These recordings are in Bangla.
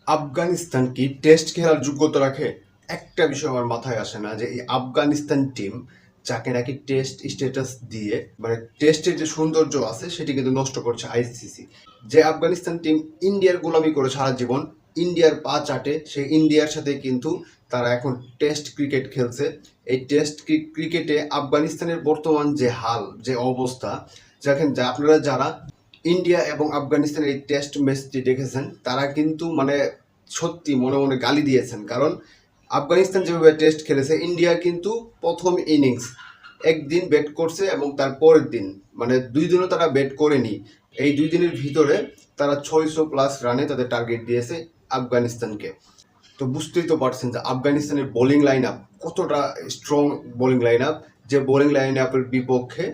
আফগানিস্তান কি টেস্ট খেলার যোগ্যতা রাখে? একটা বিষয় আমার মাথায় আসে না যে এই আফগানিস্তান টিম যাকে নাকি টেস্ট স্ট্যাটাস দিয়ে মানে টেস্টের যে সৌন্দর্য আছে সেটি কিন্তু নষ্ট করছে আইসিসি। যে আফগানিস্তান টিম ইন্ডিয়ার গোলামি করে সারা জীবন, ইন্ডিয়ার পা চাটে, সেই ইন্ডিয়ার সাথে কিন্তু তারা এখন টেস্ট ক্রিকেট খেলছে। এই টেস্ট ক্রিকেটে আফগানিস্তানের বর্তমান যে হাল, যে অবস্থা, দেখেন যা আপনারা যারা ইন্ডিয়া এবং আফগানিস্তানের এই টেস্ট ম্যাচটি দেখেছেন তারা কিন্তু মানে সত্যি মনে মনে গালি দিয়েছেন। কারণ আফগানিস্তান যেভাবে টেস্ট খেলেছে, ইন্ডিয়া কিন্তু প্রথম ইনিংস একদিন ব্যাট করছে এবং তার পরের দিন মানে 2 দিনও তারা ব্যাট করেনি। এই 2 দিনের ভিতরে তারা 600+ রানে তাদের টার্গেট দিয়েছে আফগানিস্তানকে। তো বুঝতেই তো পারছেন যে আফগানিস্তানের বোলিং লাইন আপ কতটা স্ট্রং বোলিং লাইন আপ, যে বোলিং লাইন আপের বিপক্ষে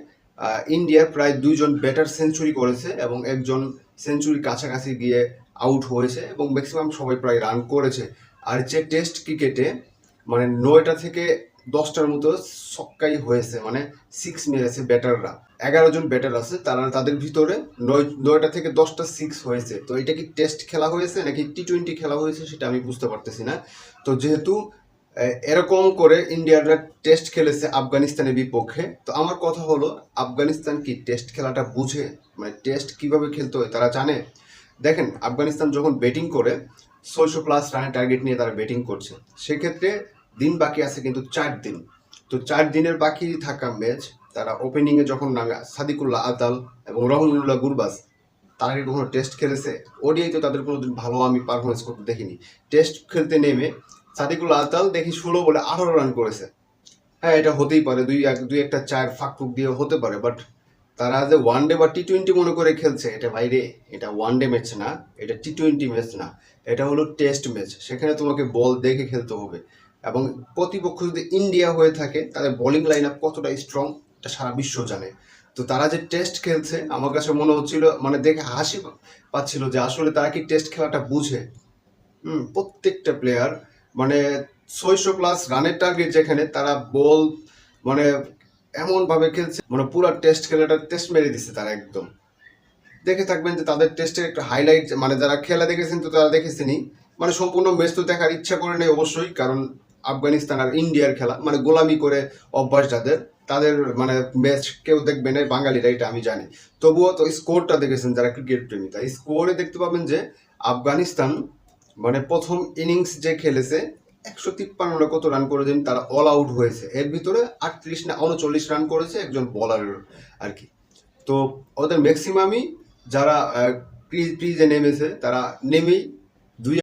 ইন্ডিয়ার প্রায় 2জন ব্যাটার সেঞ্চুরি করেছে এবং একজন সেঞ্চুরির কাছাকাছি গিয়ে আউট হয়েছে এবং ম্যাক্সিমাম সবাই প্রায় রান করেছে। আর যে টেস্ট ক্রিকেটে মানে 9টা থেকে 10টার মতো ছক্কাই হয়েছে, মানে সিক্স মেরেছে ব্যাটাররা। 11জন ব্যাটার আছে, তাদের ভিতরে 9টা থেকে 10টা সিক্স হয়েছে। তো এটা কি টেস্ট খেলা হয়েছে নাকি টি-20 খেলা হয়েছে সেটা আমি বুঝতে পারতেছি না। তো যেহেতু এরকম করে ইন্ডিয়ানরা টেস্ট খেলেছে আফগানিস্তানের বিপক্ষে, তো আমার কথা হলো আফগানিস্তান কি টেস্ট খেলাটা বুঝে? মানে টেস্ট কিভাবে খেলতে হয় তারা জানে? দেখেন আফগানিস্তান যখন ব্যাটিং করে 600+ রানের টার্গেট নিয়ে তারা ব্যাটিং করছে, সেক্ষেত্রে দিন বাকি আছে কিন্তু 4 দিন। তো 4 দিনের বাকি থাকা ম্যাচ তারা ওপেনিংয়ে যখন নামে সাদিকুল্লাহ আতাল এবং রহমানুল্লাহ গুরবাজ, তারা কি কখনো টেস্ট খেলেছে? ওডিআই তো তাদের কোনোদিন ভালো আমি পারফরমেন্স করতে দেখিনি। টেস্ট খেলতে নেমে সাদিকুল্লাহ আতাল দেখি 16 বলে 18 রান করেছে। হ্যাঁ, এটা হতেই পারে, দুই একটা চার ফাঁক ফুক দিয়ে হতে পারে, বাট তারা যে ওয়ানডে বা টি-20 মনে করে খেলছে, এটা বাইরে, এটা ওয়ানডে ম্যাচ না, এটা টি-20 ম্যাচ না, এটা হলো টেস্ট ম্যাচ। সেখানে তোমাকে বল দেখে খেলতে হবে। এবং প্রতিপক্ষ যদি ইন্ডিয়া হয়ে থাকে তাদের বোলিং লাইন আপ কতটা স্ট্রং এটা সারা বিশ্ব জানে। তো তারা যে টেস্ট খেলছে আমার কাছে মনে হচ্ছিল, মানে দেখে হাসি পাচ্ছিল যে আসলে তারা কি টেস্ট খেলাটা বুঝে। প্রত্যেকটা প্লেয়ার মানে 600+ রানের টার্গেট, যেখানে তারা বল মানে এমন ভাবে খেলছে মানে পুরো টেস্ট খেলাটা টেস্ট মেরে দিচ্ছে তারা একদম। দেখে থাকবেন যে তাদের টেস্টের একটা হাইলাইট, মানে যারা খেলা দেখেছেন তো তারা দেখেছেনই। মানে সম্পূর্ণ ম্যাচ তো দেখার ইচ্ছা করে নেই অবশ্যই, কারণ আফগানিস্তান আর ইন্ডিয়ার খেলা মানে গোলামি করে অভ্যাস যাদের, তাদের মানে ম্যাচ কেউ দেখবে না বাঙালিরা, এটা আমি জানি। তবুও তো স্কোরটা দেখেছেন যারা ক্রিকেট প্রেমী, তাই স্কোরে দেখতে পাবেন যে আফগানিস্তান মানে প্রথম ইনিংস যে খেলেছে 153 না কত রান করে দিন তারা অল আউট হয়েছে, এর ভিতরে 38 না 39 রান করেছে একজন বলারের আর কি। তো ওদের ম্যাক্সিমামই যারা ক্রিজে নেমেছে তারা নেমেই